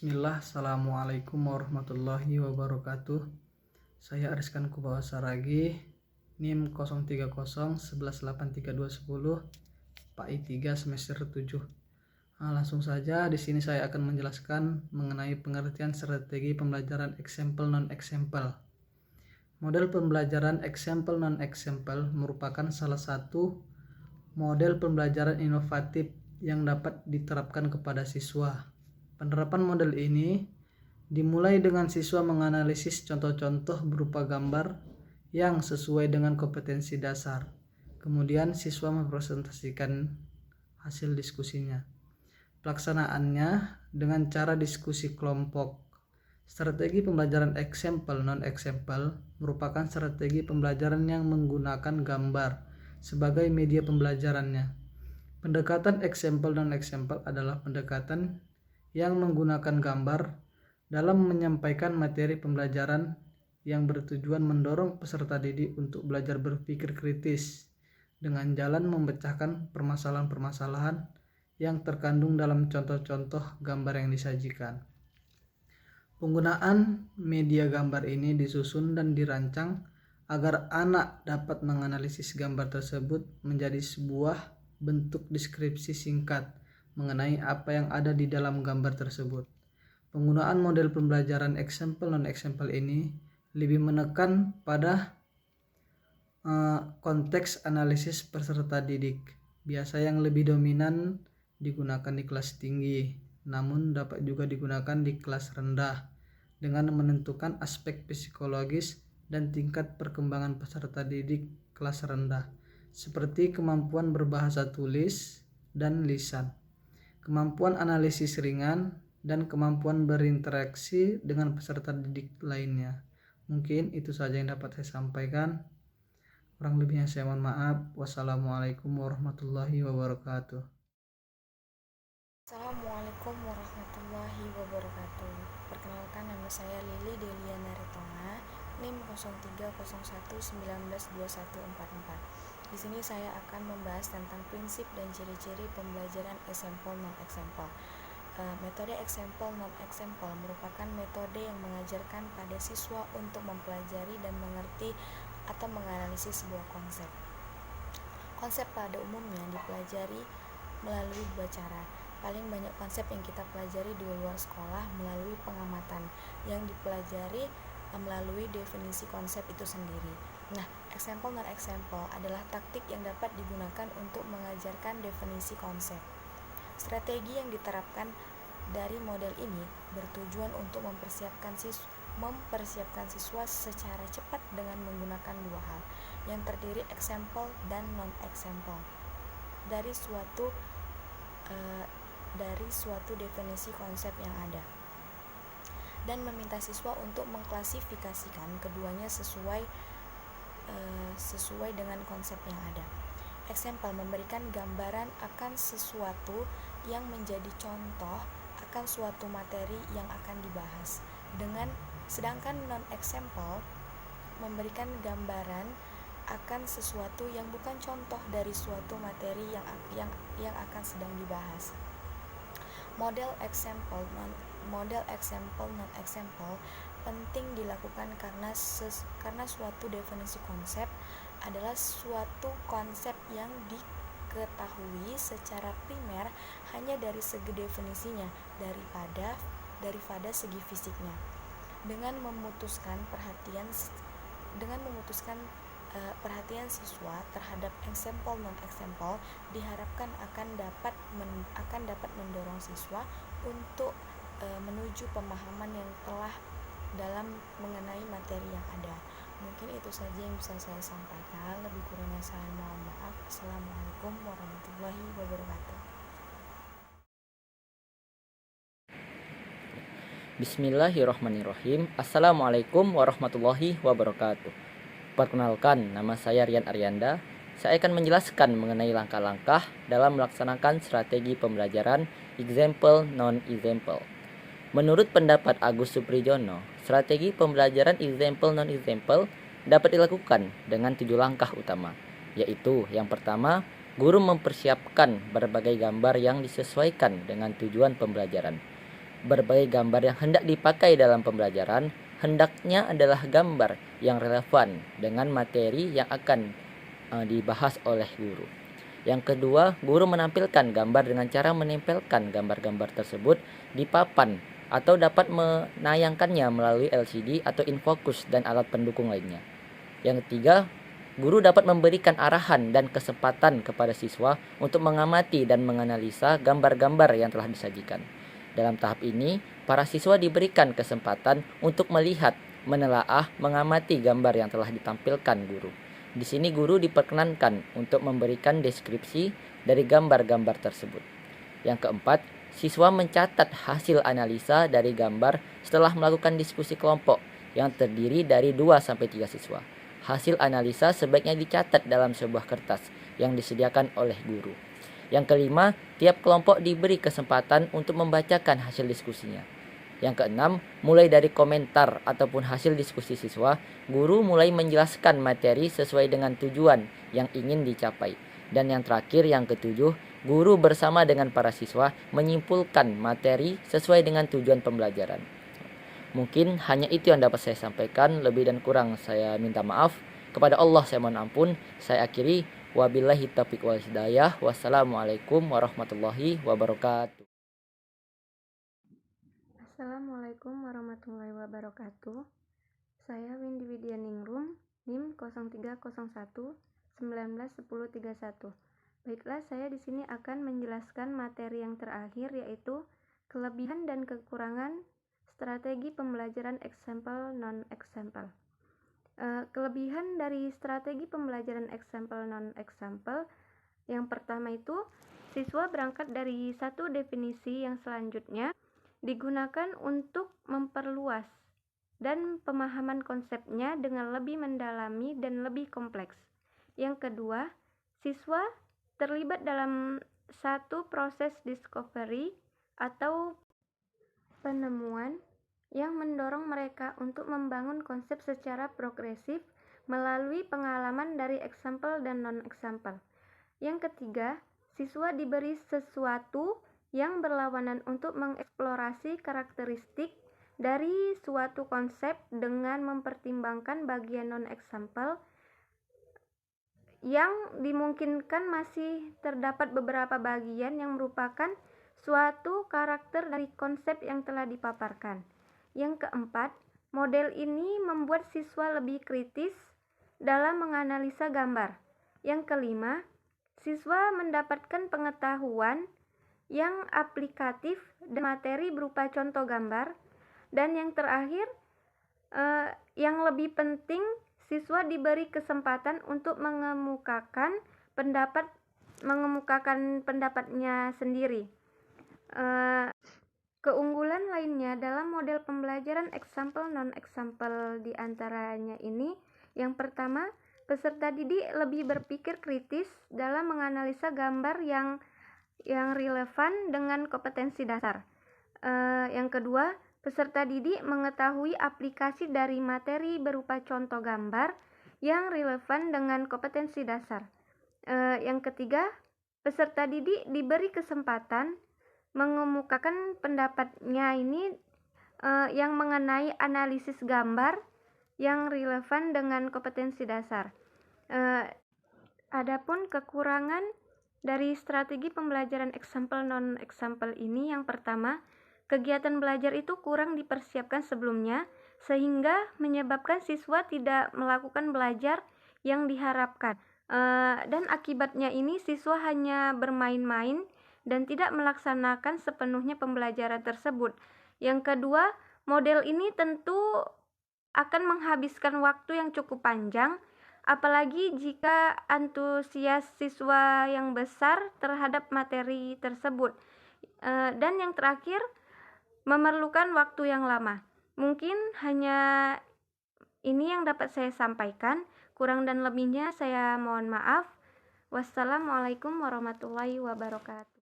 Bismillah, Assalamualaikum warahmatullahi wabarakatuh. Saya Ariskan Kubawa Saragi, NIM 030118320, PAI 3 semester 7. Langsung saja di sini saya akan menjelaskan mengenai pengertian strategi pembelajaran example non-example. Model pembelajaran example non-example merupakan salah satu model pembelajaran inovatif yang dapat diterapkan kepada siswa. Penerapan model ini dimulai dengan siswa menganalisis contoh-contoh berupa gambar yang sesuai dengan kompetensi dasar. Kemudian siswa mempresentasikan hasil diskusinya. Pelaksanaannya dengan cara diskusi kelompok. Strategi pembelajaran example non-example merupakan strategi pembelajaran yang menggunakan gambar sebagai media pembelajarannya. Pendekatan example non-example adalah pendekatan yang menggunakan gambar dalam menyampaikan materi pembelajaran yang bertujuan mendorong peserta didik untuk belajar berpikir kritis dengan jalan memecahkan permasalahan-permasalahan yang terkandung dalam contoh-contoh gambar yang disajikan. Penggunaan media gambar ini disusun dan dirancang agar anak dapat menganalisis gambar tersebut menjadi sebuah bentuk deskripsi singkat mengenai apa yang ada di dalam gambar tersebut. Penggunaan model pembelajaran example non-example ini lebih menekan pada konteks analisis peserta didik. Biasa yang lebih dominan digunakan di kelas tinggi, namun dapat juga digunakan di kelas rendah dengan menentukan aspek psikologis dan tingkat perkembangan peserta didik kelas rendah, seperti kemampuan berbahasa tulis dan lisan, kemampuan analisis ringan, dan kemampuan berinteraksi dengan peserta didik lainnya. Mungkin itu saja yang dapat saya sampaikan. Kurang lebihnya saya mohon maaf. Wassalamualaikum warahmatullahi wabarakatuh. Assalamualaikum warahmatullahi wabarakatuh. Perkenalkan, nama saya Lili Deliana Ritonga, NIM 0301192144. Di sini saya akan membahas tentang prinsip dan ciri-ciri pembelajaran example non-example. Metode example non-example merupakan metode yang mengajarkan pada siswa untuk mempelajari dan mengerti atau menganalisis sebuah konsep. Konsep pada umumnya dipelajari melalui dua cara. Paling banyak konsep yang kita pelajari di luar sekolah melalui pengamatan, yang dipelajari melalui definisi konsep itu sendiri. Nah, example non-example adalah taktik yang dapat digunakan untuk mengajarkan definisi konsep. Strategi yang diterapkan dari model ini bertujuan untuk mempersiapkan siswa secara cepat dengan menggunakan dua hal, yang terdiri example dan non-example dari suatu definisi konsep yang ada, dan meminta siswa untuk mengklasifikasikan keduanya sesuai dengan konsep yang ada. Example memberikan gambaran akan sesuatu yang menjadi contoh akan suatu materi yang akan dibahas. Sedangkan non-example memberikan gambaran akan sesuatu yang bukan contoh dari suatu materi yang akan sedang dibahas. Model example non-example penting dilakukan karena suatu definisi konsep adalah suatu konsep yang diketahui secara primer hanya dari segi definisinya daripada segi fisiknya. Dengan memutuskan perhatian siswa terhadap example non-example diharapkan akan dapat mendorong siswa untuk menuju pemahaman yang telah dalam mengenai materi yang ada. Mungkin itu saja yang bisa saya sampaikan. Lebih kurangnya saya mohon maaf. Assalamualaikum warahmatullahi wabarakatuh. Bismillahirrahmanirrahim. Assalamualaikum warahmatullahi wabarakatuh. Perkenalkan, nama saya Rian Aryanda. Saya akan menjelaskan mengenai langkah-langkah dalam melaksanakan strategi pembelajaran example non-example. Menurut pendapat Agus Supriyono, strategi pembelajaran example non-example dapat dilakukan dengan 7 langkah utama, yaitu yang pertama, guru mempersiapkan berbagai gambar yang disesuaikan dengan tujuan pembelajaran. Berbagai gambar yang hendak dipakai dalam pembelajaran hendaknya adalah gambar yang relevan dengan materi yang akan dibahas oleh guru. Yang kedua, guru menampilkan gambar dengan cara menempelkan gambar-gambar tersebut di papan atau dapat menayangkannya melalui LCD atau infocus dan alat pendukung lainnya. Yang ketiga, guru dapat memberikan arahan dan kesempatan kepada siswa untuk mengamati dan menganalisa gambar-gambar yang telah disajikan. Dalam tahap ini, para siswa diberikan kesempatan untuk melihat, menelaah, mengamati gambar yang telah ditampilkan guru. Di sini guru diperkenankan untuk memberikan deskripsi dari gambar-gambar tersebut. Yang keempat, siswa mencatat hasil analisa dari gambar setelah melakukan diskusi kelompok yang terdiri dari 2-3 siswa. Hasil analisa sebaiknya dicatat dalam sebuah kertas yang disediakan oleh guru. Yang kelima, tiap kelompok diberi kesempatan untuk membacakan hasil diskusinya. Yang keenam, mulai dari komentar ataupun hasil diskusi siswa, guru mulai menjelaskan materi sesuai dengan tujuan yang ingin dicapai. Dan yang terakhir, yang ketujuh, guru bersama dengan para siswa menyimpulkan materi sesuai dengan tujuan pembelajaran. Mungkin hanya itu yang dapat saya sampaikan, lebih dan kurang saya minta maaf. Kepada Allah saya mohon ampun. Saya akhiri. Wabillahi taufiq wal hidayah. Wassalamualaikum warahmatullahi wabarakatuh. Assalamualaikum warahmatullahi wabarakatuh. Saya Windy Widyaningrum, NIM 0301 191031. Baiklah, saya di sini akan menjelaskan materi yang terakhir, yaitu kelebihan dan kekurangan strategi pembelajaran example non-example. Kelebihan dari strategi pembelajaran example non-example yang pertama itu, siswa berangkat dari satu definisi yang selanjutnya digunakan untuk memperluas dan pemahaman konsepnya dengan lebih mendalami dan lebih kompleks. Yang kedua, siswa terlibat dalam satu proses discovery atau penemuan yang mendorong mereka untuk membangun konsep secara progresif melalui pengalaman dari example dan non-example. Yang ketiga, siswa diberi sesuatu yang berlawanan untuk mengeksplorasi karakteristik dari suatu konsep dengan mempertimbangkan bagian non-example yang dimungkinkan masih terdapat beberapa bagian yang merupakan suatu karakter dari konsep yang telah dipaparkan. Yang keempat, model ini membuat siswa lebih kritis dalam menganalisa gambar. Yang kelima, siswa mendapatkan pengetahuan yang aplikatif dan materi berupa contoh gambar. Dan yang terakhir, yang lebih penting, siswa diberi kesempatan untuk mengemukakan pendapatnya sendiri. Keunggulan lainnya dalam model pembelajaran example non-example di antaranya ini, yang pertama, peserta didik lebih berpikir kritis dalam menganalisa gambar yang relevan dengan kompetensi dasar. Yang kedua, peserta didik mengetahui aplikasi dari materi berupa contoh gambar yang relevan dengan kompetensi dasar. Yang ketiga, peserta didik diberi kesempatan mengemukakan pendapatnya ini yang mengenai analisis gambar yang relevan dengan kompetensi dasar. Adapun kekurangan dari strategi pembelajaran example non-example ini, yang pertama, kegiatan belajar itu kurang dipersiapkan sebelumnya sehingga menyebabkan siswa tidak melakukan belajar yang diharapkan. Dan akibatnya ini siswa hanya bermain-main dan tidak melaksanakan sepenuhnya pembelajaran tersebut. Yang kedua, model ini tentu akan menghabiskan waktu yang cukup panjang, apalagi jika antusias siswa yang besar terhadap materi tersebut. Dan yang terakhir, memerlukan waktu yang lama. Mungkin hanya ini yang dapat saya sampaikan. Kurang dan lebihnya saya mohon maaf. Wassalamualaikum warahmatullahi wabarakatuh.